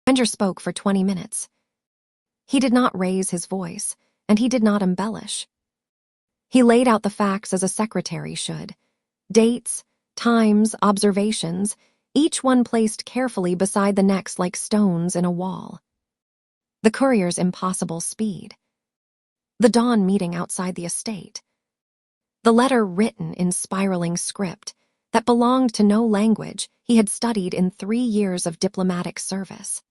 Wenger spoke for 20 minutes. He did not raise his voice, and he did not embellish. He laid out the facts as a secretary should. Dates, times, observations, each one placed carefully beside the next like stones in a wall. The courier's impossible speed. The dawn meeting outside the estate. The letter written in spiraling script that belonged to no language he had studied in 3 years of diplomatic service.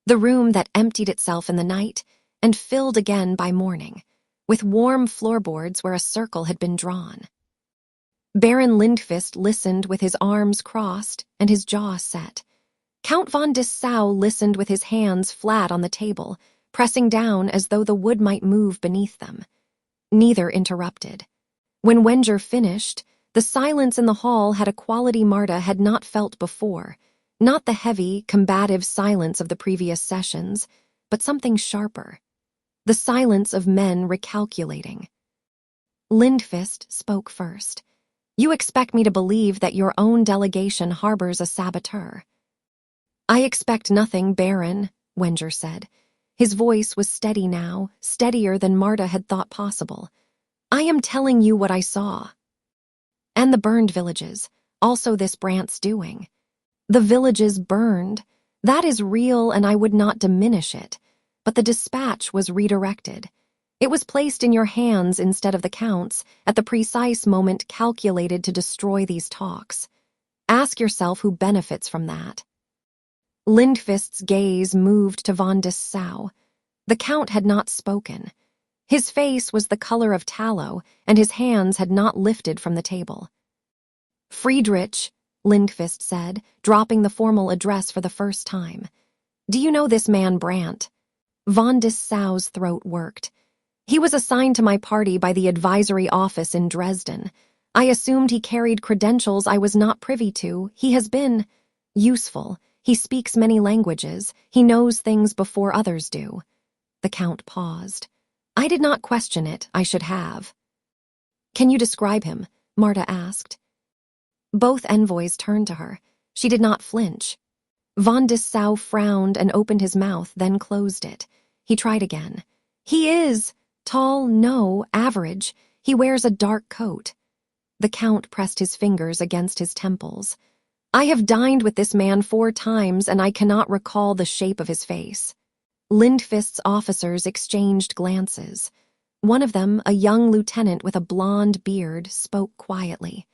The room that emptied itself in the night and filled again by morning, with warm floorboards where a circle had been drawn. Baron Lindqvist listened with his arms crossed and his jaw set. Count von Dessau listened with his hands flat on the table, pressing down as though the wood might move beneath them. Neither interrupted. When Wenger finished, the silence in the hall had a quality Marta had not felt before, not the heavy, combative silence of the previous sessions, but something sharper. The silence of men recalculating. Lindqvist spoke first. "You expect me to believe that your own delegation harbors a saboteur." "I expect nothing, Baron," Wenger said. His voice was steady now, steadier than Marta had thought possible. "I am telling you what I saw. And the burned villages, also this Brandt's doing. The villages burned. That is real, and I would not diminish it. But the dispatch was redirected. It was placed in your hands instead of the Count's at the precise moment calculated to destroy these talks. Ask yourself who benefits from that." Lindqvist's gaze moved to von Dessau. The Count had not spoken. His face was the color of tallow, and his hands had not lifted from the table. "Friedrich," Lindqvist said, dropping the formal address for the first time. "Do you know this man Brandt?" Von Dessau's throat worked. "He was assigned to my party by the advisory office in Dresden. I assumed he carried credentials I was not privy to. He has been useful. He speaks many languages. He knows things before others do." The Count paused. "I did not question it. I should have." "Can you describe him?" Marta asked. Both envoys turned to her. She did not flinch. Von Dessau frowned and opened his mouth, then closed it. He tried again. "He is tall, no, average. He wears a dark coat." The Count pressed his fingers against his temples. "I have dined with this man 4 times, and I cannot recall the shape of his face." Lindqvist's officers exchanged glances. One of them, a young lieutenant with a blonde beard, spoke quietly.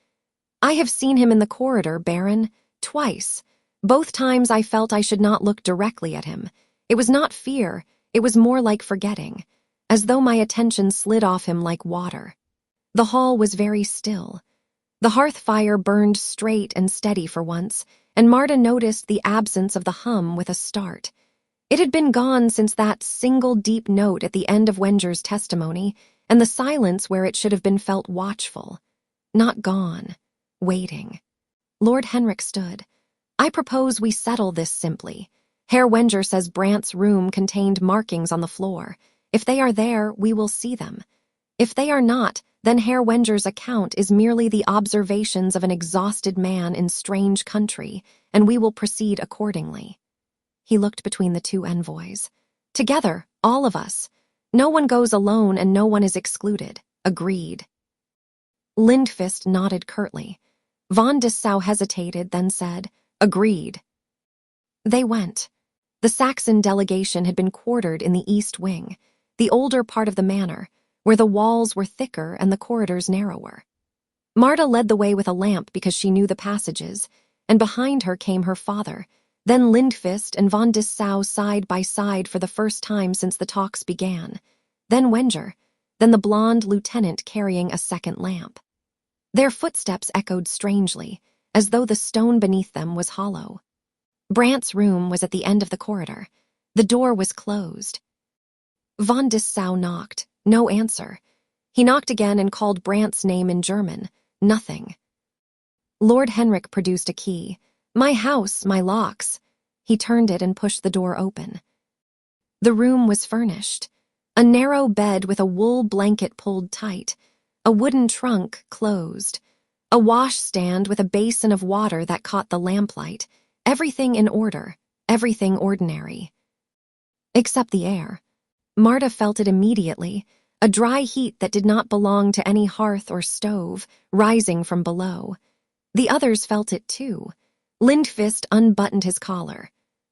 "I have seen him in the corridor, Baron, twice. Both times I felt I should not look directly at him. It was not fear, it was more like forgetting, as though my attention slid off him like water." The hall was very still. The hearth fire burned straight and steady for once, and Marta noticed the absence of the hum with a start. It had been gone since that single deep note at the end of Wenger's testimony, and the silence where it should have been felt watchful. Not gone, waiting. Lord Henrik stood. "I propose we settle this simply. Herr Wenger says Brandt's room contained markings on the floor. If they are there, we will see them. If they are not, then Herr Wenger's account is merely the observations of an exhausted man in strange country, and we will proceed accordingly." He looked between the 2 envoys. "Together, all of us. No one goes alone and no one is excluded. Agreed." Lindqvist nodded curtly. Von Dessau hesitated, then said, "Agreed." They went. The Saxon delegation had been quartered in the East Wing, the older part of the manor, where the walls were thicker and the corridors narrower. Marta led the way with a lamp because she knew the passages, and behind her came her father, then Lindqvist and von Dessau side by side for the first time since the talks began, then Wenger, then the blonde lieutenant carrying a second lamp. Their footsteps echoed strangely, as though the stone beneath them was hollow. Brandt's room was at the end of the corridor. The door was closed. Von Dessau knocked. No answer. He knocked again and called Brandt's name in German. Nothing. Lord Henrik produced a key. "My house, my locks." He turned it and pushed the door open. The room was furnished. A narrow bed with a wool blanket pulled tight. A wooden trunk closed. A washstand with a basin of water that caught the lamplight. Everything in order. everything ordinary. Except the air. Marta felt it immediately, a dry heat that did not belong to any hearth or stove, rising from below. The others felt it too. Lindqvist unbuttoned his collar.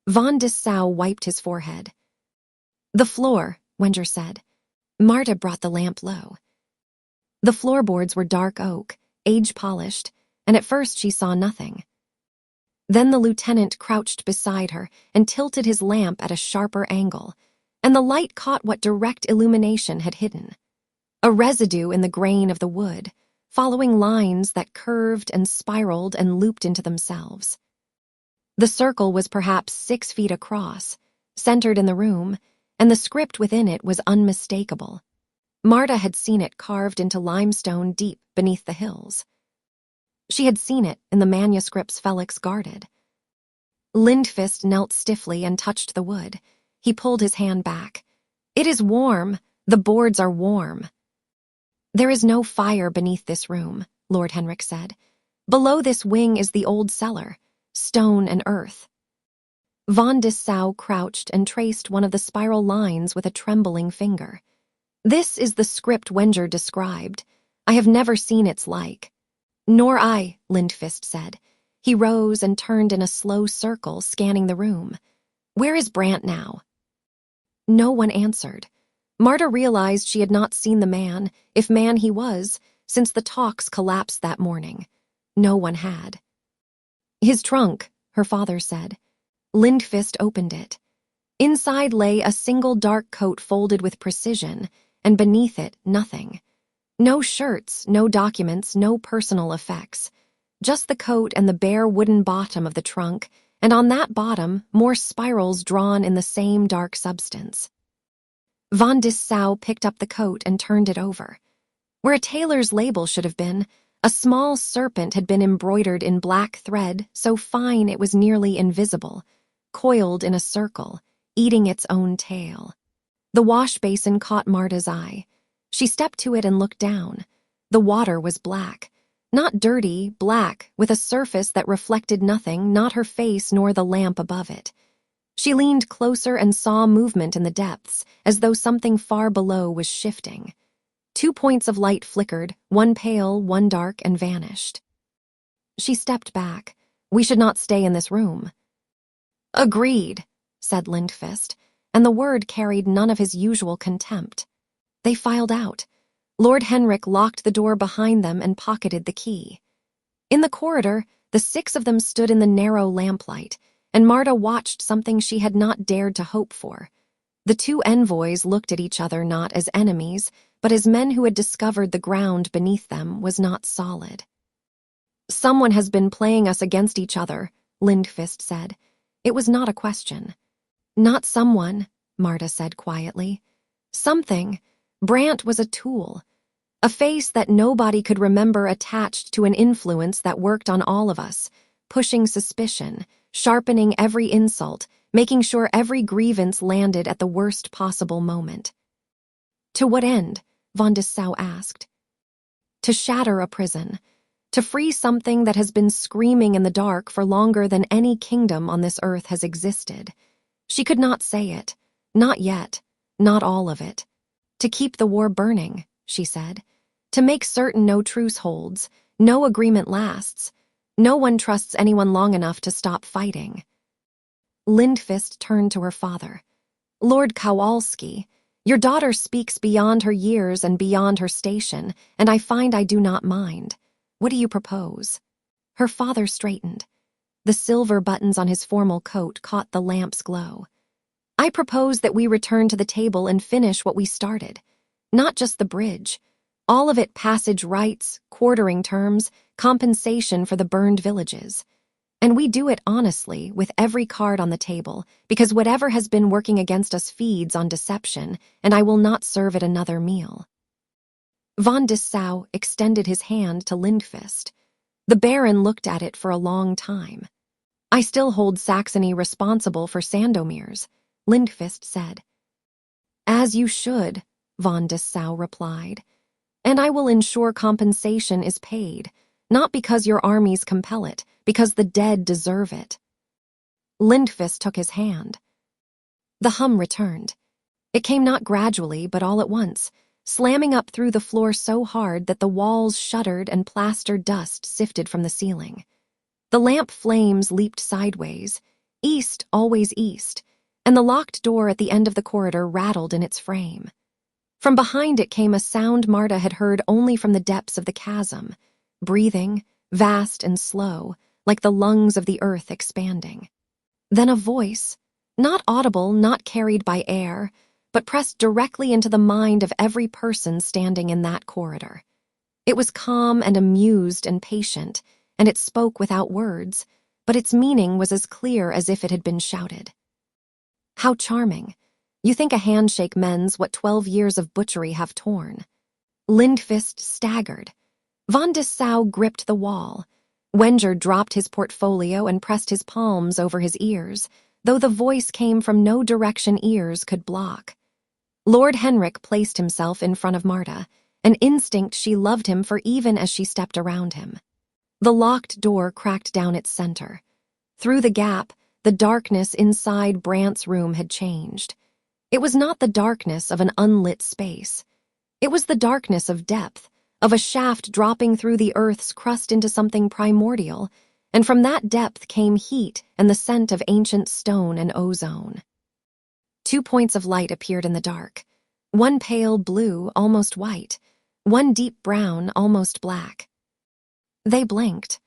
Von Dessau wiped his forehead. "The floor," Wenger said. Marta brought the lamp low. The floorboards were dark oak, age-polished, and at first she saw nothing. Then the lieutenant crouched beside her and tilted his lamp at a sharper angle, and the light caught what direct illumination had hidden. A residue in the grain of the wood, following lines that curved and spiraled and looped into themselves. The circle was perhaps 6 feet across, centered in the room, and the script within it was unmistakable. Marta had seen it carved into limestone deep beneath the hills. She had seen it in the manuscripts Felix guarded. Lindqvist knelt stiffly and touched the wood. He pulled his hand back. "It is warm. The boards are warm." "There is no fire beneath this room," Lord Henrik said. "Below this wing is the old cellar, stone and earth." Von Dessau crouched and traced one of the spiral lines with a trembling finger. "This is the script Wenger described. I have never seen its like." "Nor I," Lindqvist said. He rose and turned in a slow circle, scanning the room. "Where is Brandt now?" No one answered. Marta realized she had not seen the man, if man he was, since the talks collapsed that morning. No one had. "His trunk," her father said. Lindqvist opened it. Inside lay a single dark coat folded with precision, and beneath it, nothing. No shirts, no documents, no personal effects. Just the coat and the bare wooden bottom of the trunk, and on that bottom, more spirals drawn in the same dark substance. Von Dessau picked up the coat and turned it over. Where a tailor's label should have been, a small serpent had been embroidered in black thread so fine it was nearly invisible, coiled in a circle, eating its own tail. The wash basin caught Marta's eye. She stepped to it and looked down. The water was black. Not dirty, black, with a surface that reflected nothing, not her face nor the lamp above it. She leaned closer and saw movement in the depths, as though something far below was shifting. 2 points of light flickered, one pale, one dark, and vanished. She stepped back. "We should not stay in this room." "Agreed," said Lindqvist, and the word carried none of his usual contempt. They filed out. Lord Henrik locked the door behind them and pocketed the key. In the corridor, the 6 of them stood in the narrow lamplight, and Marta watched something she had not dared to hope for. The 2 envoys looked at each other not as enemies, but as men who had discovered the ground beneath them was not solid. "Someone has been playing us against each other," Lindqvist said. It was not a question. "Not someone," Marta said quietly. "Something. Brandt was a tool. A face that nobody could remember attached to an influence that worked on all of us, pushing suspicion, sharpening every insult, making sure every grievance landed at the worst possible moment." "To what end?" Von Dessau asked. "To shatter a prison. To free something that has been screaming in the dark for longer than any kingdom on this earth has existed." She could not say it. Not yet. Not all of it. "To keep the war burning," she said. "To make certain no truce holds, no agreement lasts. No one trusts anyone long enough to stop fighting." Lindqvist turned to her father. "Lord Kowalski, your daughter speaks beyond her years and beyond her station, and I find I do not mind. What do you propose?" Her father straightened. The silver buttons on his formal coat caught the lamp's glow. "I propose that we return to the table and finish what we started. Not just the bridge. All of it: passage rights, quartering terms, compensation for the burned villages. And we do it honestly, with every card on the table, because whatever has been working against us feeds on deception, and I will not serve it another meal." Von Dessau extended his hand to Lindqvist. The Baron looked at it for a long time. "I still hold Saxony responsible for Sandomir's," Lindqvist said. "As you should," Von Dessau replied. "And I will ensure compensation is paid, not because your armies compel it, because the dead deserve it." Lindqvist took his hand. The hum returned. It came not gradually, but all at once, slamming up through the floor so hard that the walls shuddered and plaster dust sifted from the ceiling. The lamp flames leaped sideways, east, always east, and the locked door at the end of the corridor rattled in its frame. From behind it came a sound Marta had heard only from the depths of the chasm, breathing, vast and slow, like the lungs of the earth expanding. Then a voice, not audible, not carried by air, but pressed directly into the mind of every person standing in that corridor. It was calm and amused and patient, and it spoke without words, but its meaning was as clear as if it had been shouted. How charming. You think a handshake mends what 12 years of butchery have torn. Lindqvist staggered. Von Dessau gripped the wall. Wenger dropped his portfolio and pressed his palms over his ears, though the voice came from no direction ears could block. Lord Henrik placed himself in front of Marta, an instinct she loved him for even as she stepped around him. The locked door cracked down its center. Through the gap, the darkness inside Brandt's room had changed. It was not the darkness of an unlit space. It was the darkness of depth, of a shaft dropping through the earth's crust into something primordial, and from that depth came heat and the scent of ancient stone and ozone. 2 points of light appeared in the dark. One pale blue, almost white. One deep brown, almost black. They blinked.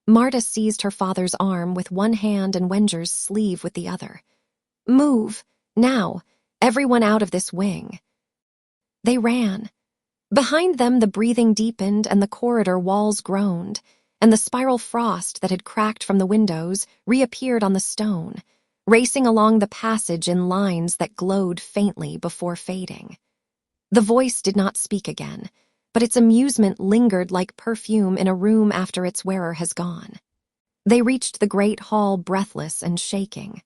Marta seized her father's arm with one hand and Wenger's sleeve with the other. Move, now, everyone out of this wing. They ran. Behind them the breathing deepened and the corridor walls groaned, and the spiral frost that had cracked from the windows reappeared on the stone, racing along the passage in lines that glowed faintly before fading. The voice did not speak again, but its amusement lingered like perfume in a room after its wearer has gone. They reached the great hall breathless and shaking.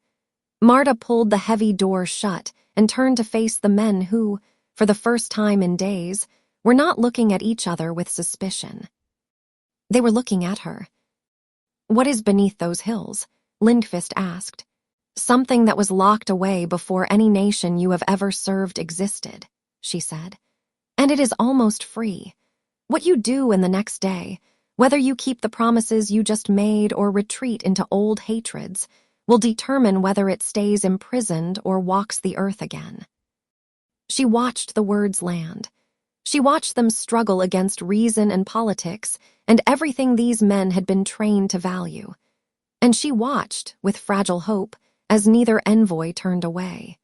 Marta pulled the heavy door shut and turned to face the men who, for the first time in days, were not looking at each other with suspicion. They were looking at her. What is beneath those hills? Lindqvist asked. Something that was locked away before any nation you have ever served existed, she said. And it is almost free. What you do in the next day, whether you keep the promises you just made or retreat into old hatreds, will determine whether it stays imprisoned or walks the earth again. She watched the words land. She watched them struggle against reason and politics and everything these men had been trained to value. And she watched, with fragile hope, as neither envoy turned away.